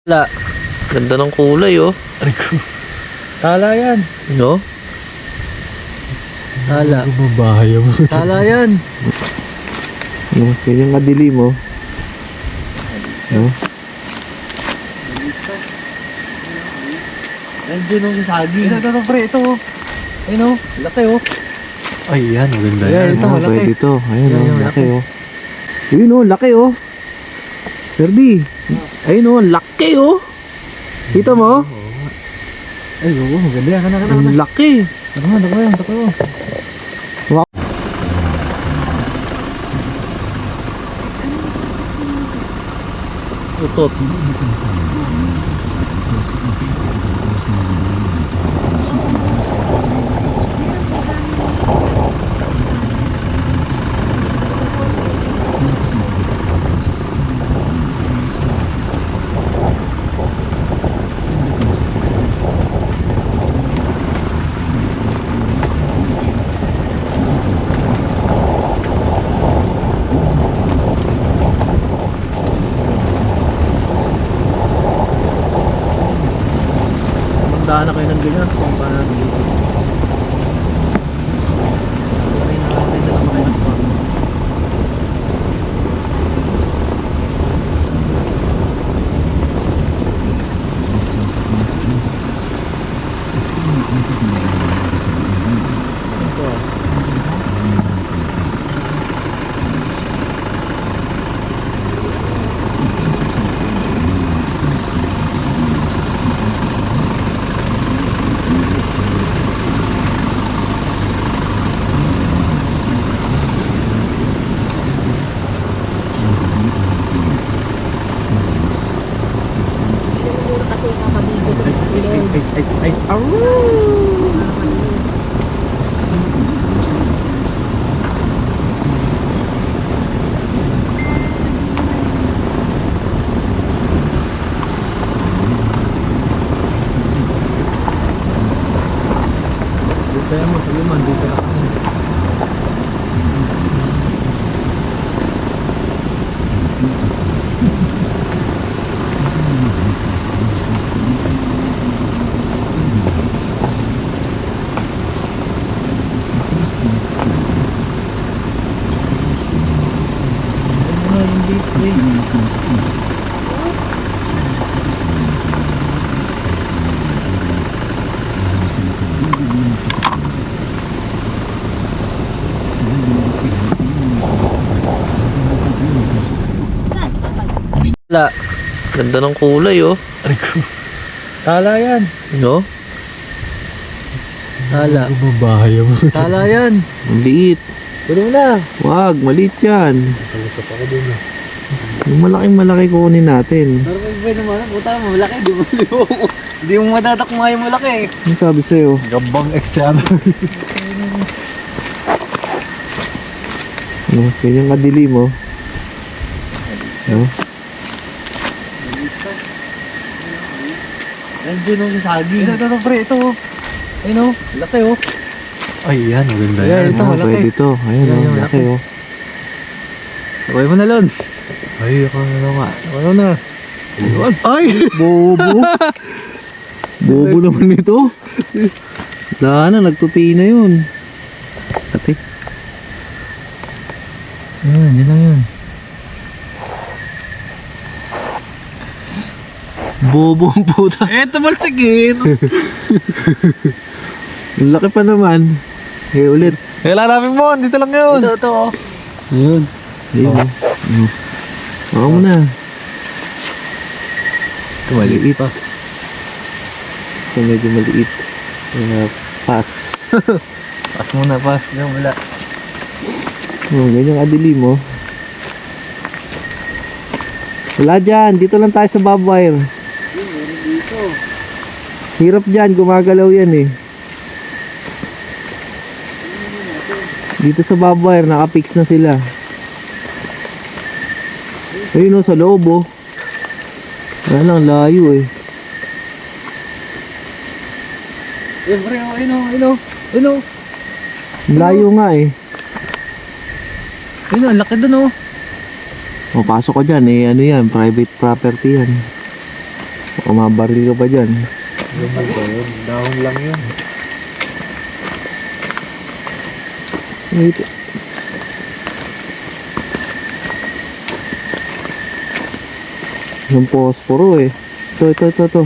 Wala. Ganda ng kulay oh. Tala yan. No? Tala. Bumabahaya mo. Tala yan. No, ganyan kadilim oh. No? Nandiyan yung saging. Ito, pre. Ito oh. Ayun oh. Laki oh. Ay, yan. Maganda Ayan, yan. ito, malaki. Pwede ito. Ayun Yan, oh, yung laki oh. Ayun oh, laki oh. Ferdy. Ayun oh, laki oh. Kita mo? Ay, oo. Maganda yan. Kana. Ang laki. Tako yan. Utot. Magdaan na kayo ng ganyan sa pang para dito. Ay, nakakita lang kayo ng pang. Kaya mo sa liman. Dito na. Wala. Ganda ng kulay oh. Tala yan. No? Tala. Bumabahaya mo. Tala yan. Ang liit. Puno na. Wag, maliit yan. Kalusap ako dun ah. Yung malaki kunin natin. Pero kung pwede naman, puta mo, malaki. Di mo matatakma yung malaki. Ano sabi sa'yo? Gambang eksyano. No, ganyan kadilim oh. No? Nandiyan yung saging. Ito, pre. Ito oh. Ayun oh. Laki oh. Ay, yan. Maganda Ayan, yan. ito, Ah, malaki. pwede ito. Ayun Yan, oh, yung laki laki. oh. Sabay mo na, Lon. Ay, ako na nga. Ano na? Ay! Bobo! Bobo naman ito. Wala na, nagtupi na yun. Ate. Yan lang yun. Bobo ang puta. Eto, balsigin. Ang laki pa naman. Eh, ulit. Lalapin mo. Dito lang yun. Ito oh. Ayun. Ayun oh. Oh. Baka mo na. Ito, maliit pa. Ito medyo maliit. Kaya pass. Pas muna, pas. Yan, wala. Oh, ganyan kadilim oh. Wala dyan. Dito lang tayo sa bob wire. Dito. Hirap dyan. Gumagalaw yan eh. Dito sa bob wire, nakapix na sila. Ayun oh, sa loob oh. Wala lang, layo eh. Ayun, pre, ayun o. Layo nga eh. Ayun o, ang laki dun o. O, pasok ka dyan eh. Ano yan? Private property yan. Baka mabaril ka pa dyan. Lumay ba yun? Dahon lang yun. Ito. Yung posporo eh. Ito.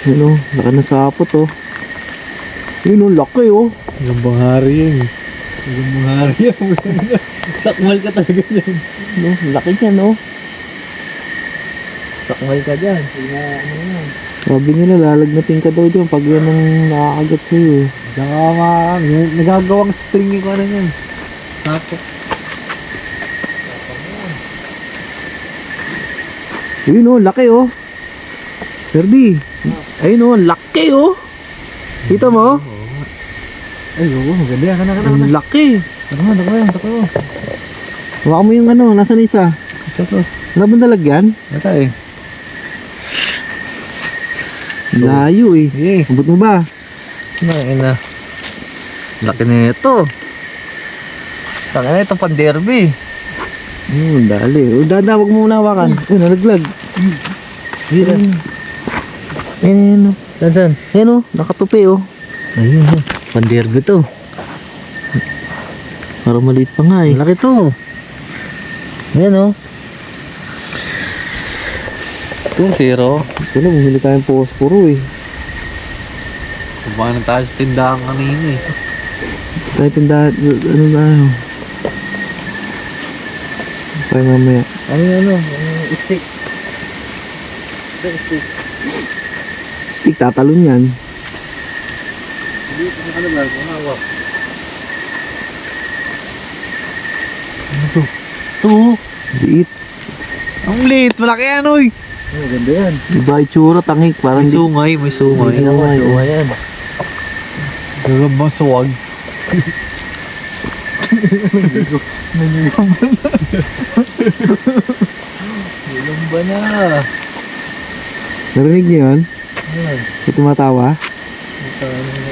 Yun o, laki na sapot oh. Yun o, laki oh. Yung banghari yun. Yung banghari yun. Sakmal ka talaga dyan. No, laki niya no. Sakmal ka dyan. Ano yan? Sabi nila lalagnatin ka daw dyan pag yan ang nakakagat sa'yo eh. Saka nagagawang string yung ano yan. Sakop. Yun o, laki oh. Ferdy. Ayun o, laki oh. Kita mo? Ay, oo, maganda yan. Ang laki. Tako. Hawakan mo yung ano, nasa na isa? Ito. Ano bang dalagyan? Ito eh. Layo eh. Sige. Abot mo ba? Ina. Laki na ito. Taka na ito pang derby. Dali. O, dada, wag mo muna hawakan. Ayun, nalaglag. Ayun, Saan? ayun o, nakatupi oh. Ayun. Pang derby to. Parang maliit pa nga eh. Malaki to. Ayan o. Ito zero. Ito na, bumili tayong posporo eh. Kumain na tayo sa tindahan kanina eh. Tayo tindahan, ano tayo? Tayo mamaya. Ano? Stick. Stick. Stick, tatalon yan. Ano ba? Kumawa. Ito. Liit. Ang liit. Malaki yan oy. Oh, ganda yan. Iba itsura, tangik. Parang May di... sungay. May sungay. May sungay. Suwa yan. Gagambang suwag. Ilong ba na? Narinig niyo yun? Ayan. Ito tumatawa?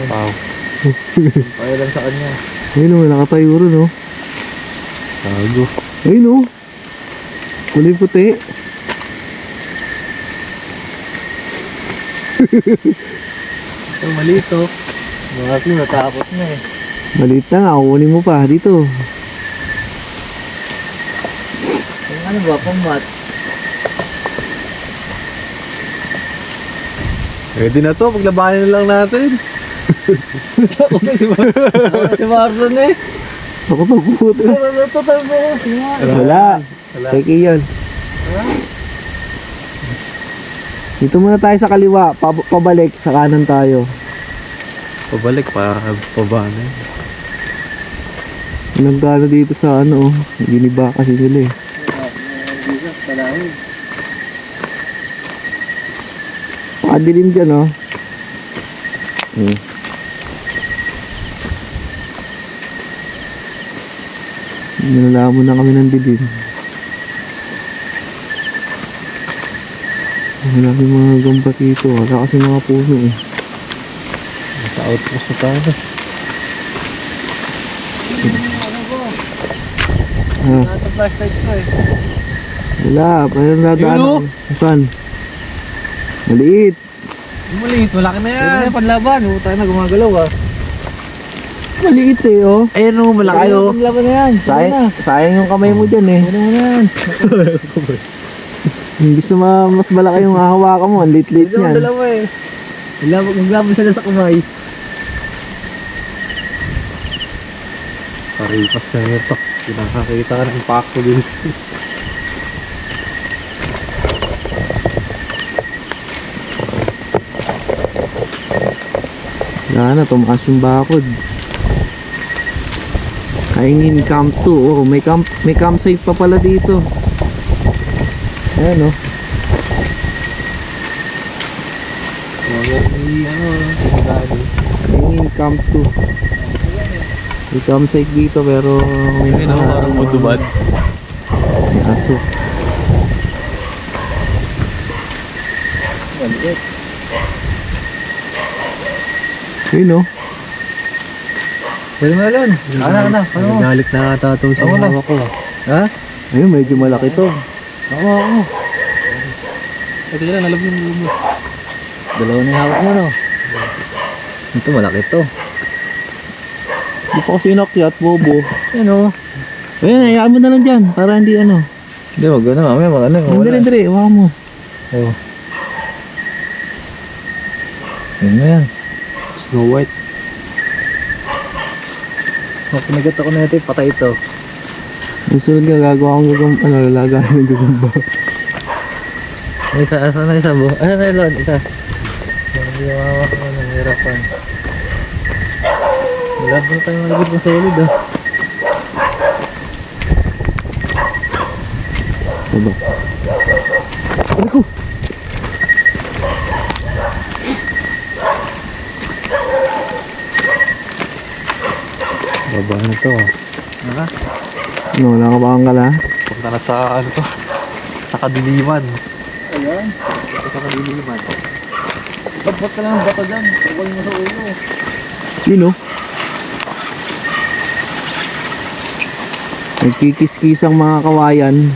Wow. Kaya lang sa kanya. Ayun o, nakatayo rin o. Tago. Ayun o. Kulay puti. Ito maliit oh. Mga ko natakot na eh. Maliit na nga, kukunin mo pa. Dito. Yung ano ba? Pang-mat. Ready na to. Paglabanin na lang natin. Ako na si Marlon eh. Ako pa puto. Total mo. Wala. Kaya yan. Dito muna tayo sa kaliwa. Pabalik. Sa kanan tayo. Pabalik para pabana. Nagdano dito sa ano. Giniba kasi sila eh. Pakadilim dyan oh. Nilalamon na kami ng dilim. Wala kami mga gamba dito. Wala kasi mga puno eh. Sa outpost na tayo. Ah, Nasa flashlight ko eh. wala. Parang nadaan Yun, ako. Saan? Maliit. Maliit. Malaki na Pwede na yung panlaban. Huwag tayo na gumagalaw ah. Maliit eh oh. Ayan o. Malaki Tayo o. panlaban na yan. Sayang yung kamay mo dyan eh. Pwede mo na yan. Gusto mas malaki yung hahawakan mo. Ang lit-lit Pwede mo yan. dalawa eh. Maglaban sila sa kamay. Paripas na nito. Pinakakita ka ng pako dito. Wala na, tumakas yung bakod. Kaingin camp 2. Oh, may campsite pa pala dito. Ayan oh. Kaingin camp 2. May campsite dito pero may Parang mudubad. may aso. Ayun oh. Pwede mo lang. Ano? Galit na ata ito sa mga ko. Ha? Ayun, medyo malaki to. Oo. Ito lang, alam yung lumo. Dalawa na yung hawak mo, no? Ito, malaki to. Di pa kasi inakyat, bobo. Ano? Ayun, hayaan mo na lang dyan. Para hindi ano. Hindi, wag na. Mamaya, Hindi, hawakan mo. Oo. Yan na yan. Snow White. Pinagat ako na ito, patay ito. Yung sunod nga, gagawa akong lalaga ng gagamba. Isa, asa na isa bo? Ayan na yun, isa. Hindi mawawak ko ng hirapan. Wala ba tayo malagod ng solid ah. Diba? Ano ko? Baba na to ah. Ha? Ano, nakabakang ka na? Punta na sa ano to? Sa kadiliman. Ayan. Sa kadiliman. Ba't ka lang ang bato dyan? Tukol mo sa ulo. Yun oh. Nagkikis-kis ang mga kawayan.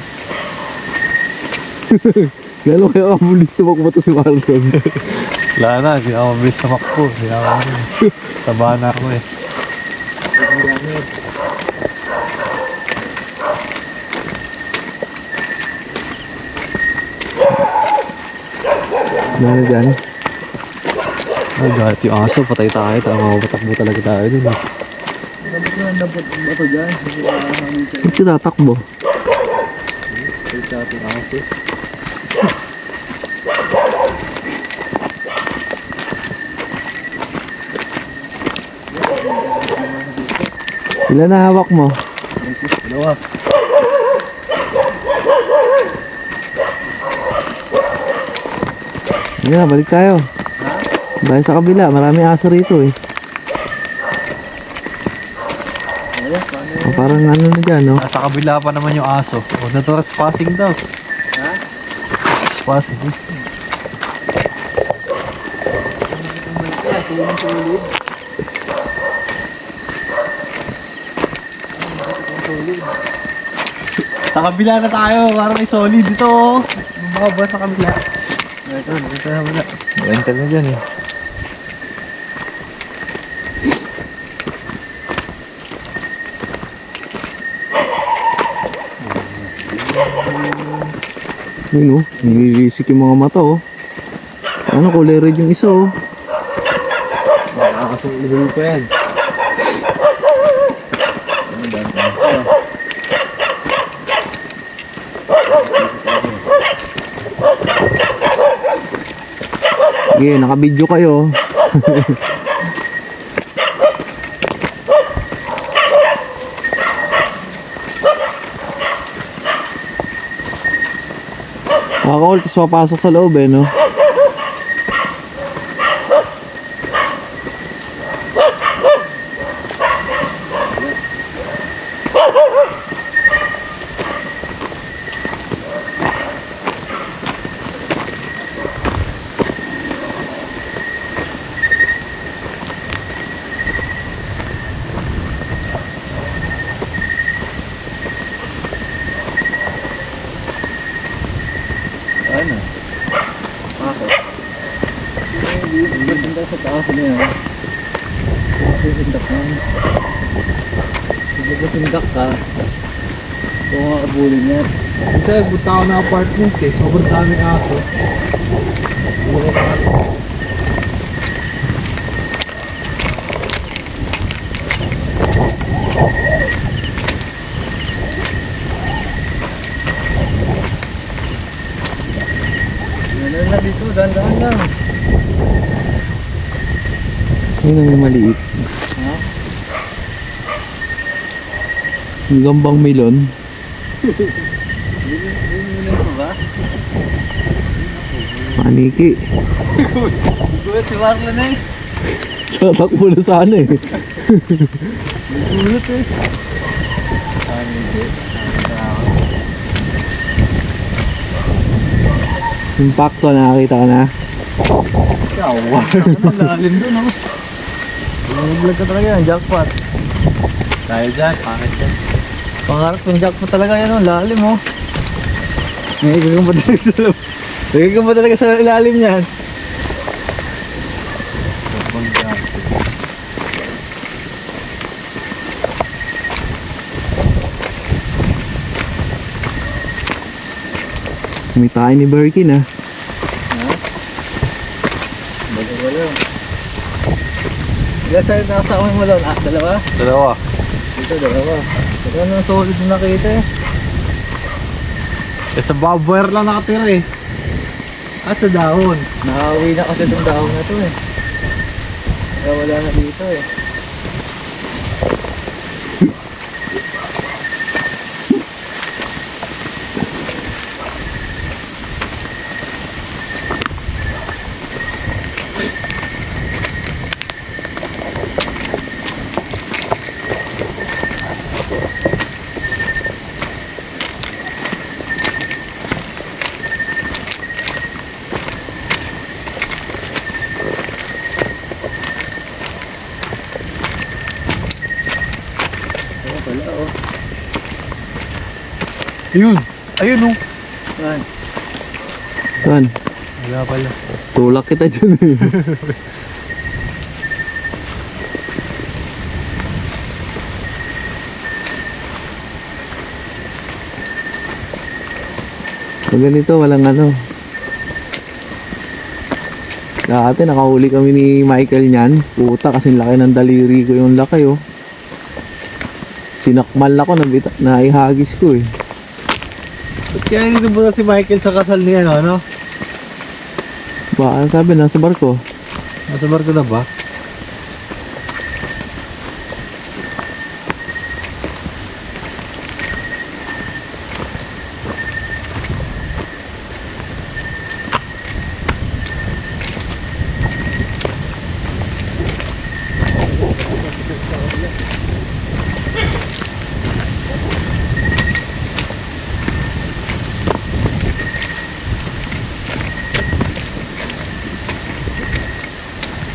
Gano'n kaya kabulis tumakbo to si Marlon. Wala na, hindi ako mabilis na makpo. Hindi ako taba na ako eh. Ano dyan? Ay, galit yung aso. Patay tayo. Makapatakbo talaga tayo dun eh. Ba't ka lang ang bato dyan? Hindi ka namin sa Ba't siya tatakbo? ating aso. Ilan na hawak mo? Dalawa. Sige na, balik tayo. Tayo sa kabila, marami aso rito eh. Parang ano na dyan, no? Nasa kabila pa naman yung aso. Huwag na to trespassing daw. Ha? Trespassing. Sa kabila na tayo, parang may solid dito. Bumaba sa kabila. Ito na wala. Enter na dyan eh. Yun oh, nililisik yung mga mata oh. Ano, kulay red yung isa oh. Nakakasulit ko yan. Sige, nakabidyo kayo. Nakaka-all, tapos papasok sa loob eh, no? Ano? Bakit? Hindi ba sa taas na yan? Sindak na. Hindi ba sindak ka? Kung makakabulin niya. Ito, buta ako na apartment eh. Sobrang daming aso. Ano na dito? Dahan-dahan lang. Yun ang yung maliit. Ha? Yung gambang melon. Hindi mo ba? Maniki. Gulat si Marlon eh. Tatakbo na sana eh. Gulat eh. Impacto, nakakita ka na. Ikaw, lalim doon ako. Vlog ka talaga yan, jackpot. Tayo dyan, pangit dyan. Pangarap yung jackpot talaga yan, oh. Lalim, oh. Nagiging pa talaga sa loob. Nagiging pa talaga sa ilalim niyan. Sobrang dyan. Kumitain ni Birkin ah. Wala. Ilan tayo nakasama mo doon? Ah, dalawa? Dalawa. Dito, dalawa. Ito na solid na nakita eh. Eh sa bobwire lang nakatira eh. At sa dahon. Nakauwi na kasi itong dahon na to eh. Kaya wala na dito eh. Ano pala oh. Ayun. Ayun oh. Saan? Saan? Wala pala. Tulak kita dyan eh. Pag ganito, walang ano. Dati nakahuli kami ni Michael niyan. Puta, kasi laki ng daliri ko yung laki oh. Sinakmal ako, naihagis ko eh. Ba't kaya hindi mo si Michael sa kasal niya ano? Ba, ano sabi, nasa barko. Nasa barko na ba?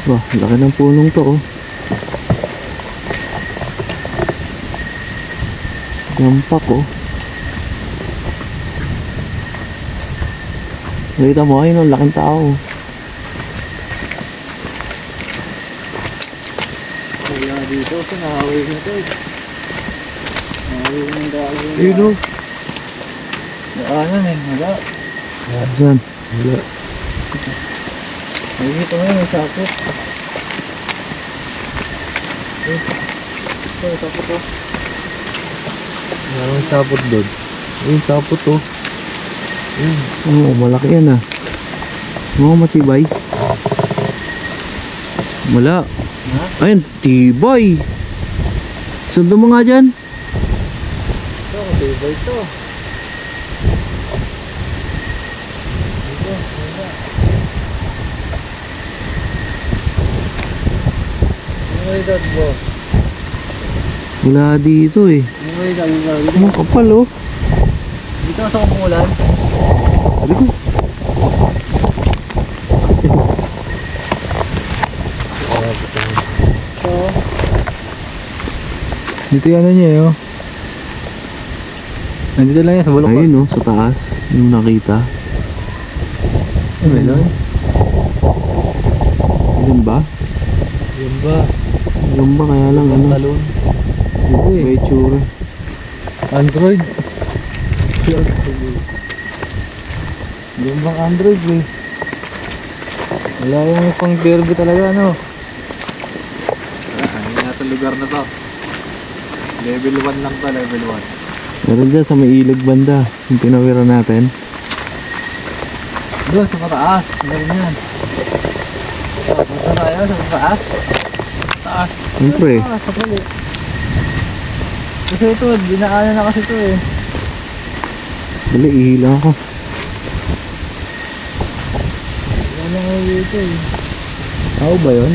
Wah, laki ng punong to oh. Yampak oh. Nakita mo, ayun oh, laking tao. Wala dito. So nakauwi na to eh. Nakauwi na ng dahon. Ayun oh. Daanan eh. Wala. Saan? Wala. Nakikita mo yun, may sakot. Ito, sakot oh. Meron sapot doon. Ayun, sapot oh. Ayun. Oo, malaki yan ah. Oo, matibay. Wala. Ha? Ayun, tibay. Sundo mo nga dyan. Ito, matibay ito. Dito, wala. Ano may dad mo? Wala dito eh. Ano may dad mo? Ang kapal oh. Dito sa kumulan. Sabi ko. So, Dito yung ano niya eh oh. Nandito lang yan sa bulok. Ayun oh, sa taas. Yung nakita. Melon? Ayun ba? Yun ba? Ayun ba kaya lang ano? Talon? Oo eh. May tsura. Android? Yung bang Android eh. Wala yung pang derby talaga ano. Ano nga itong lugar na to? Level 1 lang to, level 1. Meron dyan sa may ilog banda. Yung tinawira natin. doon sa mataas. Meron yan. Punta tayo sa mataas. Taas. Siyempre. Ah, sa pali. Kasi ito, dinaanan na kasi ito eh. Dali, ihila ako. Wala na nga dito eh. Tao ba yun?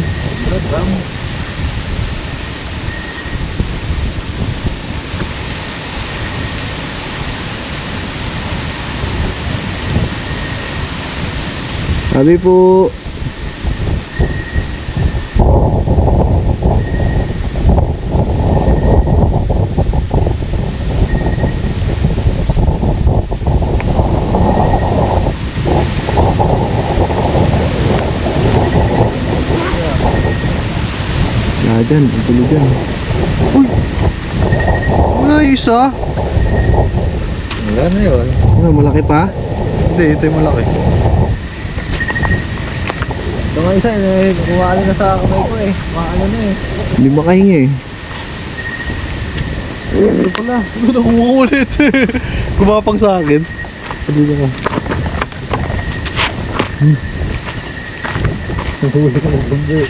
Brad, bang. Sabi po. dyan, ang tulo dyan. Wala isa. Wala na yun. Ano, malaki pa? Hindi, ito yung malaki. Ito nga isa, kumalo na sa kamay ko eh. Maano na eh. Hindi makahinga eh. Ito pala. Ito na kumukulit. Kumapang sa akin. Dito ka. Nahuli ko ng bumbo eh.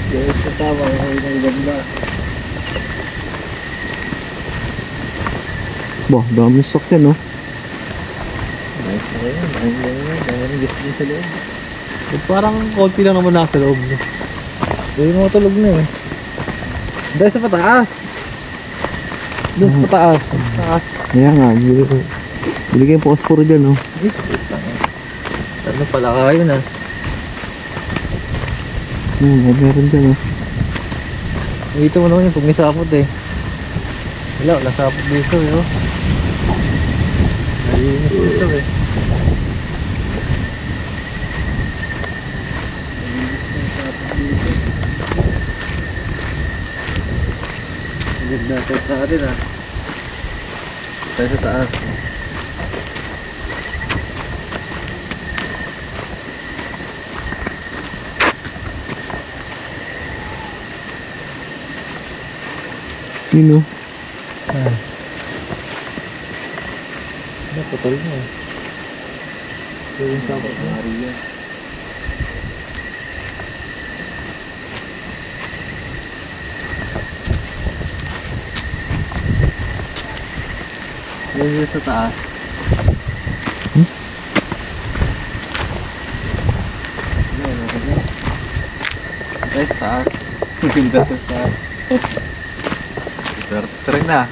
Yes, kasama. Nahuli ng ganda. Bah, dami stock yan, no? Nice na yun. Dami rin gusto din sa loob. Parang konti lang naman nasa loob. Hindi mo tulog na eh. Dahil sa pataas. Doon sa pataas. Pataas. Kaya nga, bili kayong phosphor dyan, no? Ano pala kayo na? Meron dyan, no? Dito mo naman yung pag may sapot eh. Wala, wala sapot dito eh. Oh. Nalinis dito eh. Ganda set natin ah. Tayo sa taas. Yun, no? Putol mo eh. Ito yung sapot mo. Yan yung sa taas. Yan, okay na. Tayo sa taas. Ganda sa taas. 233 na.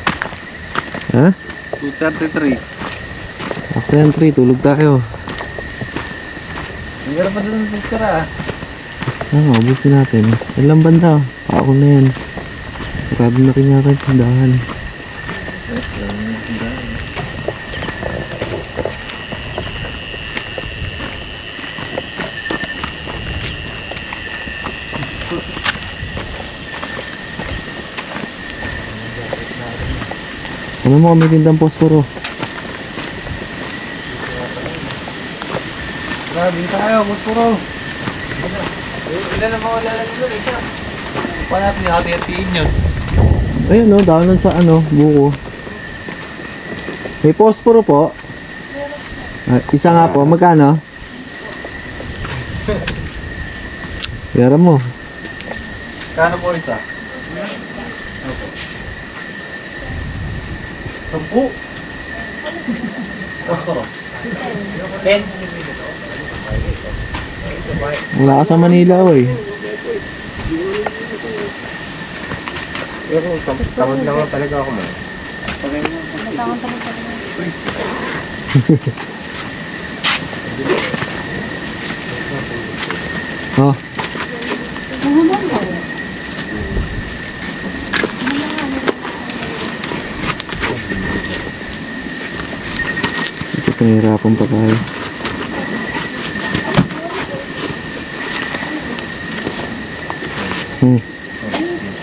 Ha? 233. After yan, 3, tulog tayo. Hindi ka pa doon ng picture ah. Ubusin natin. Ilang banda? Paako na yan. Sarado na rin yata yung tindahan. Ano mo kami tindang posporo? Grabe tayo, Muspuro. Ilan na mga lalagyan doon eh siya. Paano natin yung hati-hatiin yun? Ayun, no? Dahon lang sa ano, buko. May posporo po. Isa nga po. Magkano? Pera mo. Kano po isa? 10. Muspuro. 10. Wala ka sa Manila, oy. Pero tamad lang talaga ako man. Oh. Ito, pahirapan pa tayo.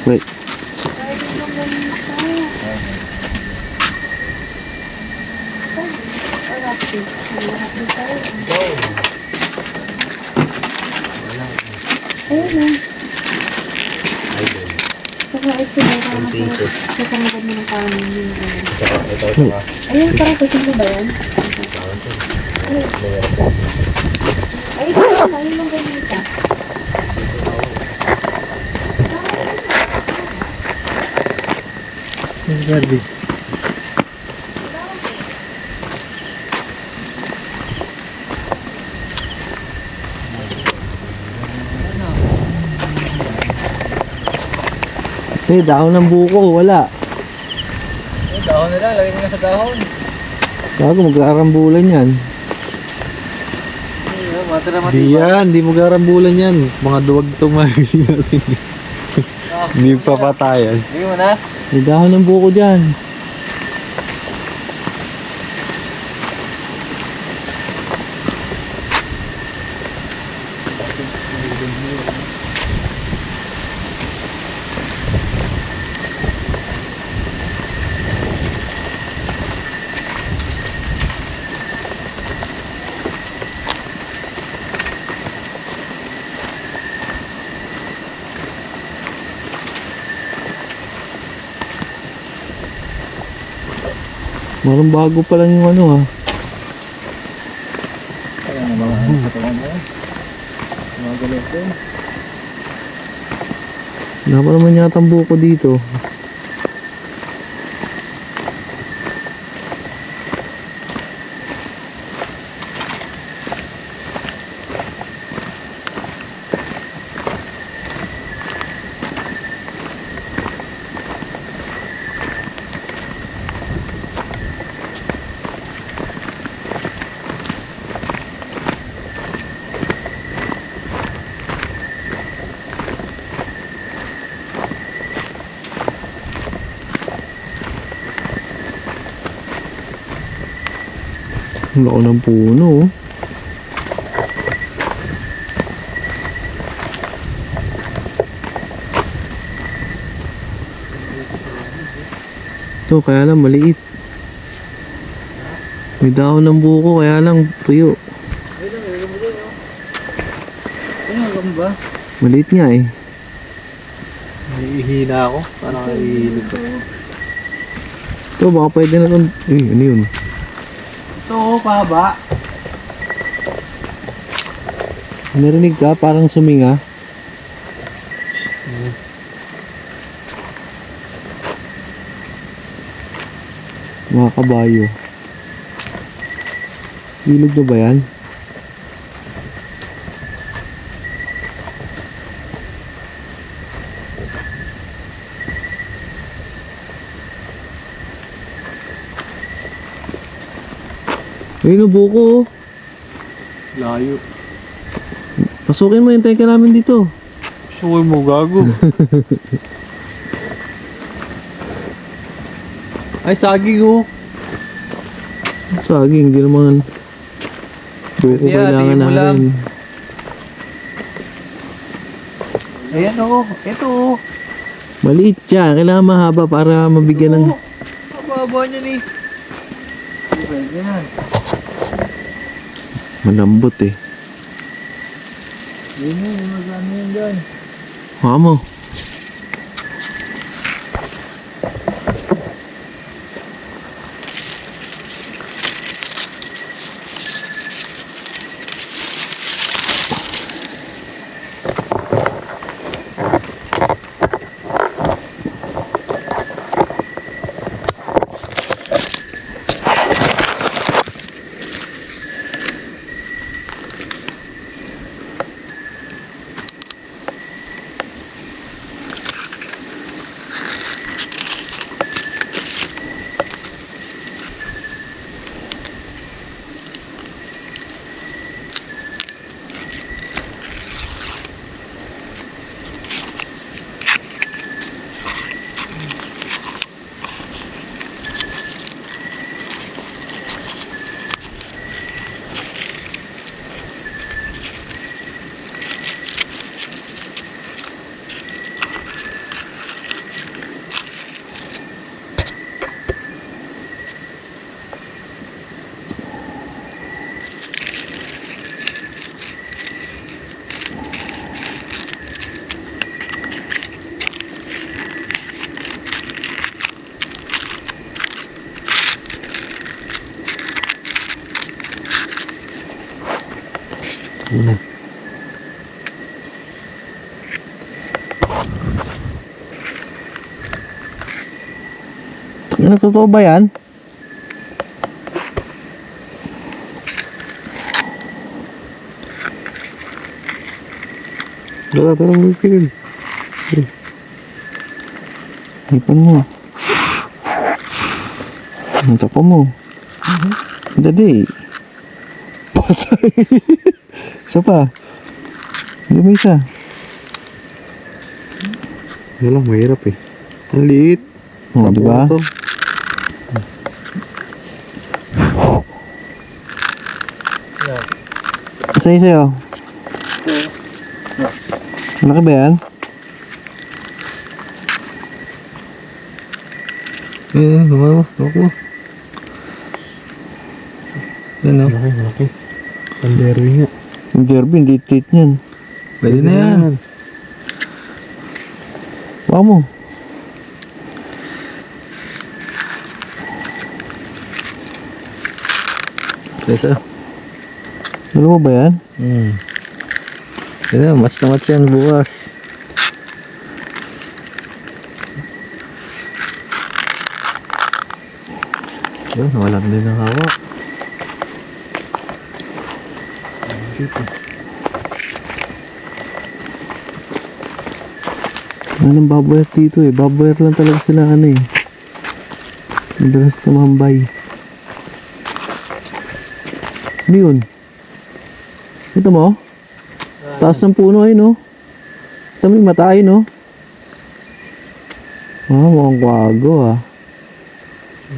Wait. Ayun na. Saka ito na parang kakamagad mo ng kanin yun. Ayun, parang kusin mo ba yan? Ay, ito na. Ayun lang ganyan ka. Garbi. Eh, dahon ng buko, wala. Dahon na lang, lagay mo na sa dahon. Bago magrarambulan yan. Matira-matira. Di yan, di mo garambulan yan. Mga duwag itong mahili natin. Hindi pa patayan. Lagay mo na. May dahon ng buko dyan. Parang bago pa lang yung ano ha. Ayan na mga katawan mo. Mga galete. Wala pa naman yata ang buko dito. Ang laki ng puno oh. Ito kaya lang maliit. May dahon ng buko kaya lang tuyo. Ano ba? Maliit nga eh. Nahihina ako. Parang nahihilog ko. Ito baka pwede na kung... ano yun? Ito, pahaba. Narinig ka? Parang suminga. Mga kabayo. Ilog na ba yan? Ayun ang buko oh. Layo. Pasukin mo yung teka namin dito. Sure mo, gago. Ay, saging oh. Saging, hindi naman buko Yeah, kailangan tingin mo lang. natin. Ayan oh. Ito oh. Maliit siya, kailangan mahaba para mabigyan ng... Ang baba niya ni. Pwede yan. Malambot eh. Yun yun, magano yan dyan. Mukha mo. Ano? Ano, totoo ba yan? Tara, mo ikin. Ipan mo. Ang tapa mo. Dali. Patay. Isa pa. Hindi mo isa. Wala, mahirap eh. Ang liit. O, diba? Isa sa'yo. Malaki ba yan? Gumama. Ako. Yan o. Malaki. Ang derby nga. Ang derby, hindi tit niyan. Pwede na yan. Wow mo. Yes, ah. Alam mo ba yan? Kaya, match na match yan bukas. Yun, wala na din ang hawak. Anong baboyer dito eh. Baboyer lang talaga sila ano eh. Madalas tumambay. Ano yun? Ito mo? Taas ng puno ay no? Ito may mata ay no? Ah, mukhang kwago ah.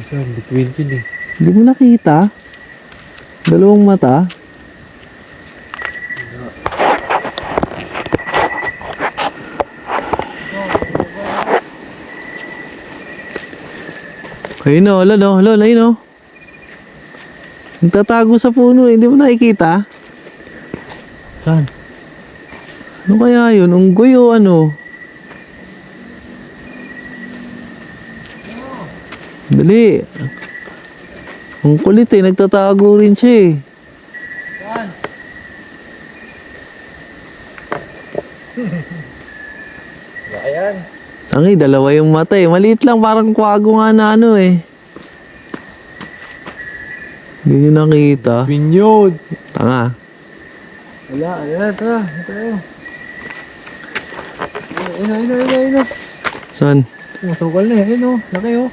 Between yun eh. Hindi mo nakita? Dalawang mata? Ayun o, lol, ayun o. Nagtatago sa puno eh, hindi mo nakikita? Saan? Ano kaya yun? Unggoy o ano? Dali. Ang kulit eh, nagtatago rin siya eh. Saan? Ayan. Tangi, dalawa yung mata eh. Maliit lang, parang kwago nga na ano eh. Hindi nyo nakita. Pinyod. Tanga. Wala, ayan, tara. Ayun. Saan? Masukal na eh, ayun o. Laki o.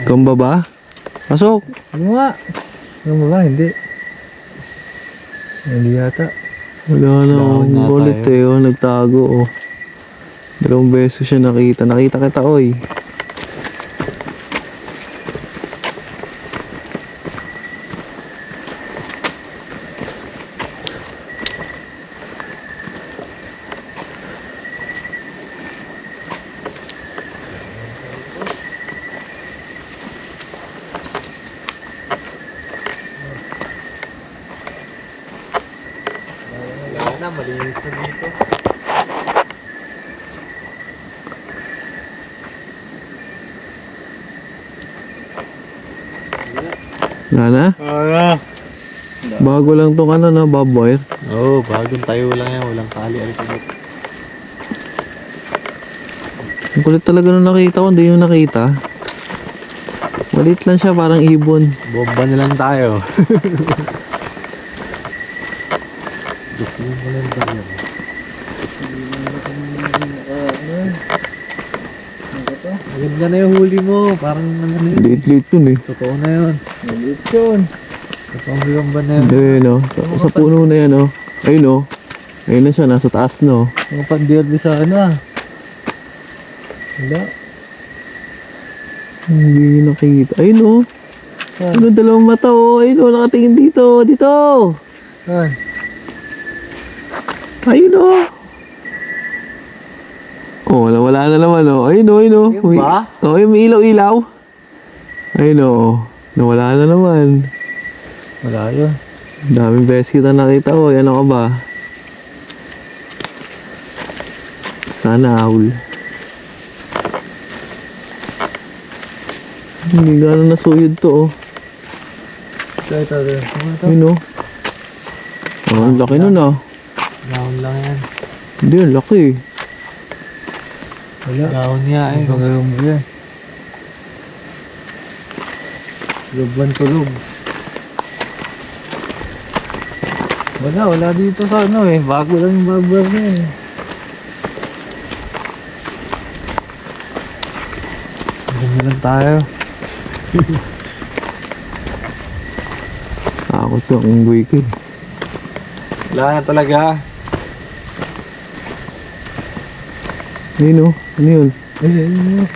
Gamba ba? Pasok. Ano nga? Ano ba? Hindi. Hindi yata. Wala na Down akong na kulit tayo. eh. Oh, nagtago oh. Dalawang beses siya nakita. Nakita kita oy. Wala na, malinis na dito. Wala na? Wala. Bago lang tong ano na, baboy. Oo, bagong tayo lang yan. Walang kali. Alikabot. Ang kulit talaga nung nakita ko. Hindi yung nakita. Malit lang siya, parang ibon. Bomba na lang tayo. Gusto mo lang ba yan? Maganda na yung huli mo. Parang ano na yun. Late dun eh. Totoo na yun. Malit yun. Totoong bomba na yun. Hindi no. Sa puno na yan oh. Ayun oh. Ayun na siya, nasa taas no. Mga pandirli sa ano ah. Wala. Hindi nakita. Ayun oh. Ano, dalawang mata oh. Ayun oh, nakatingin dito. Dito. Saan? Ayun oh. Oh, wala na naman oh. Ayun oh, ayun oh. Ayun ba? Oh, ayun, may ilaw-ilaw. Ayun oh. Nawala na naman. Wala yun. Daming beses kita nakita oh. Yan ako ba? Sana ahul. Hindi gano'n nasuyod to oh. Ito. Ayun oh. Oh, ang laki nun ah. Gawin lang yan. Hindi, ang laki. Wala. Gawin niya eh. Gagawin mo yan. Lubban tulog. Wala dito sa ano eh. Bago lang yung babar niya eh. Ganyan lang tayo. Ako to, ang unggoy ko eh. Wala na talaga. Ayun oh. Ano yun? Ayun.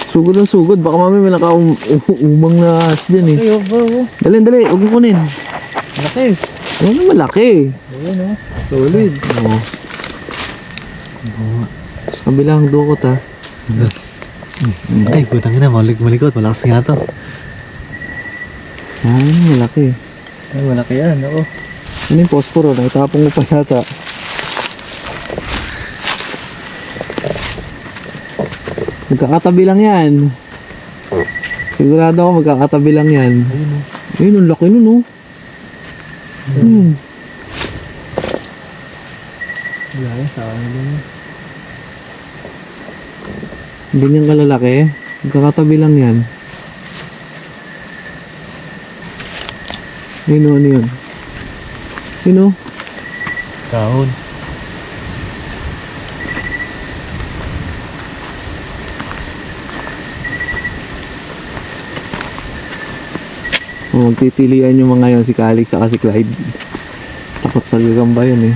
Sugod ang sugod. Baka mami may naka-umang na ahas dyan eh. Ayun bro. Dali. Huwag mo kunin. Laki. Ano na malaki? Ayun oh. Solid. Oo. Sa kabilang dukot ha. Ay, putang ina. Malikot. Malakas nga to. Ay, malaki. Ay, malaki yan. Oo. Ano yung posporo? Nakitapong mo pa yata. Magkakatabi lang yan. Sigurado ako magkakatabi lang yan. Ayun oh. Ayun, ang laki nun, oh. Hmm. Wala yun, sa akin din. Ganyan kalalaki. Magkakatabi lang yan. Ayun, oh, ano yun? Ayun, oh. Kahon. Oh, magtitilian yung mga yan, si Calix at si Clyde. Takot sa gagamba yun eh.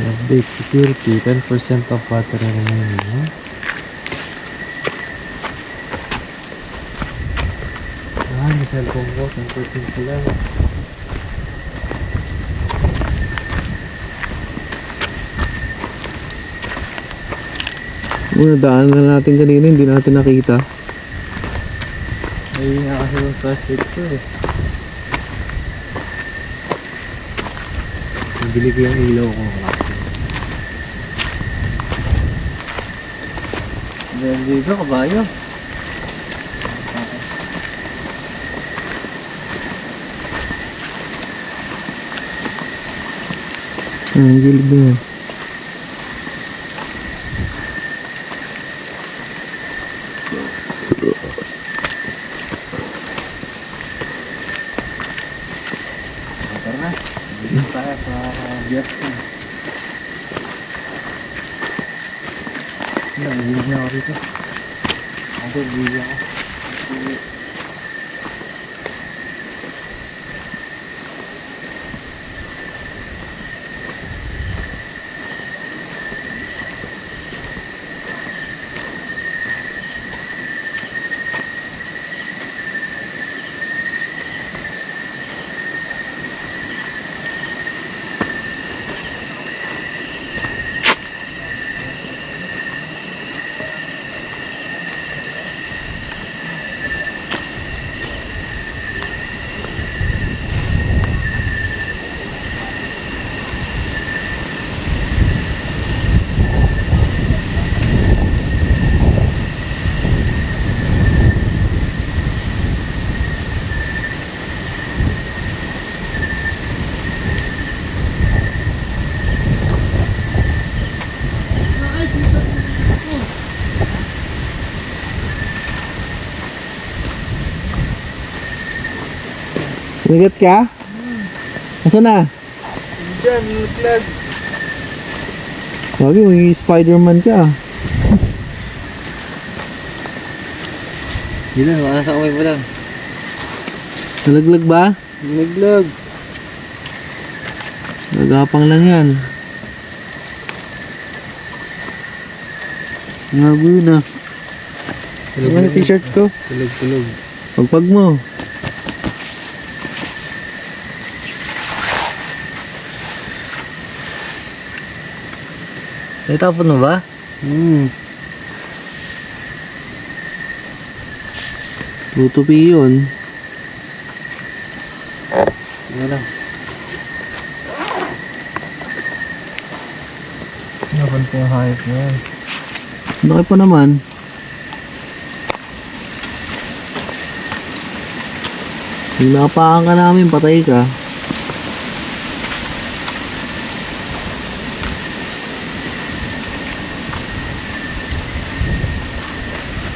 Update security, 10% of water remaining. Huh? May cellphone ko, 10% ko lang. Una, daan na natin kanina, hindi natin nakita. Ay, nga kasi yung plastic ko eh. Nabili ko yung ilaw ko. Meron dito, kabayo. Ang gilid na yan. Tara na. Bilis tayo sa biyak ko. Nangilid na ako rito. Ako, bili ako. Nagat ka? Asa na? Diyan, nilaglag. Sabi, may Spider-Man ka. Hindi lang, wala sa kamay mo lang. Nalaglag ba? Nilaglag. Nagapang lang yan. Ngago yun ah. Ano t-shirt ko? Tulog-tulog. Pagpag mo. Natapon mo ba? Tutupi yun. Ano lang. Napan ko yung hayop mo yan. Laki pa naman. Kung napakan ka namin, patay ka.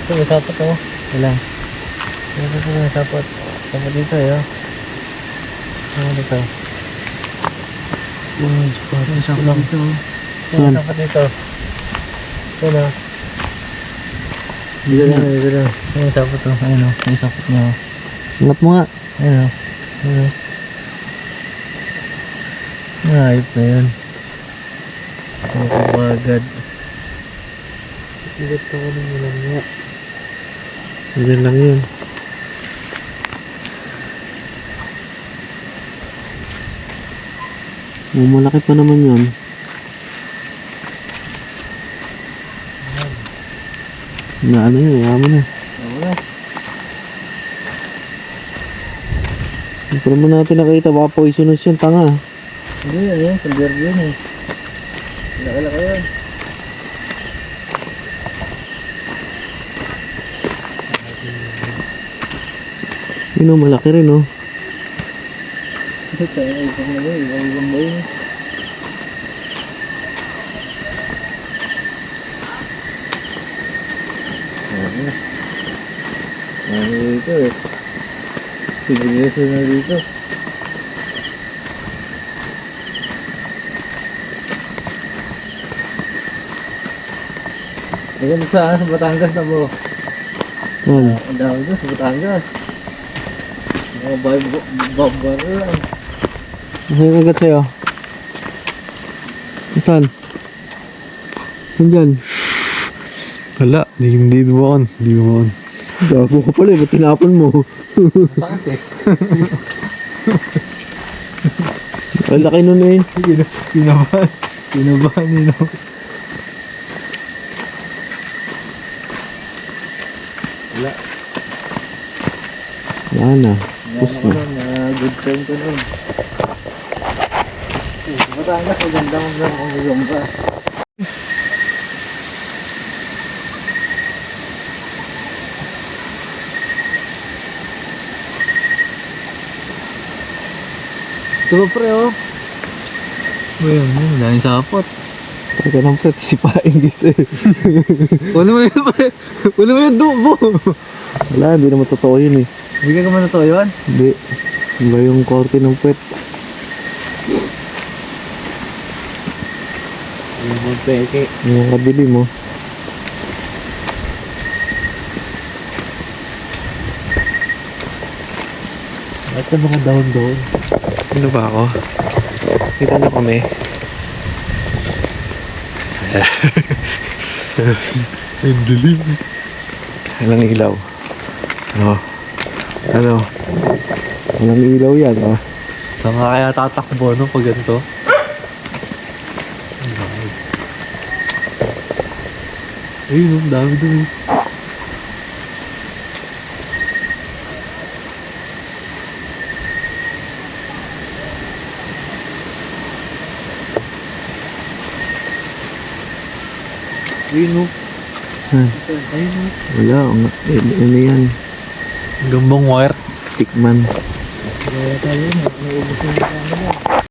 Ito, may sapot ako. Ilan? Ito, may sapot. Sapot dito eh. Ano dito? May sapot lang dito. Saan? May sapot dito. Ito na. Dito na, dito na. May sapot to. Ayun o, may sapot niya. Angat mo nga. Ayun o. Ayun o. Ayop na yun. Ang kabagad. Igat ako ng ulang nga. Ganyan lang yun. Oh, malaki pa naman yun. Na ano yun, yaman na. Wala. Pero mo natin nakita, baka poisonous yun, tanga. Hindi yan, sa beer yun eh. Laki-laki yun. Yun o, malaki rin oh. Ito, ibang na yun. Ibang ba yun? Ano dito eh. Sibilisyon na dito. Maganda sa Batangas na mo. Yan. Ang dami doon sa Batangas. Mga babar lang. May kagat sa'yo. Saan? Nandyan. Wala, hindi dumaan. Hindi dumaan. Gago ka pala eh, ba't tinapon mo? Sakit eh. Ang laki nun eh. Kinabahan nino. Wala na. Pus na. Good friend ko nun. Batangas, maganda kung gagawin ka. Ito ba pre oh? Ayun, daming sapot. Taka ng pret, sipain dito eh. Wala mo yun pre. Wala mo yun dubo. Wala, hindi naman totoo yun eh. Hindi ka naman ito yun? Hindi. Iba yung korte ng pet. Yung peke. Yung kabili mo. At sa mga down doon. Ano ba ako? Kita na kami. Ang dilim. Walang ilaw. Ano? Walang ilaw yan ah. Saan nga kaya tatakbo no pag ganito? Ayun, ang dami doon. Ayun, oh. Hmm. Ayun, oh. Wala. Ano yan? Gambang wire. Stickman. Kaya tayo, naubos yung ano.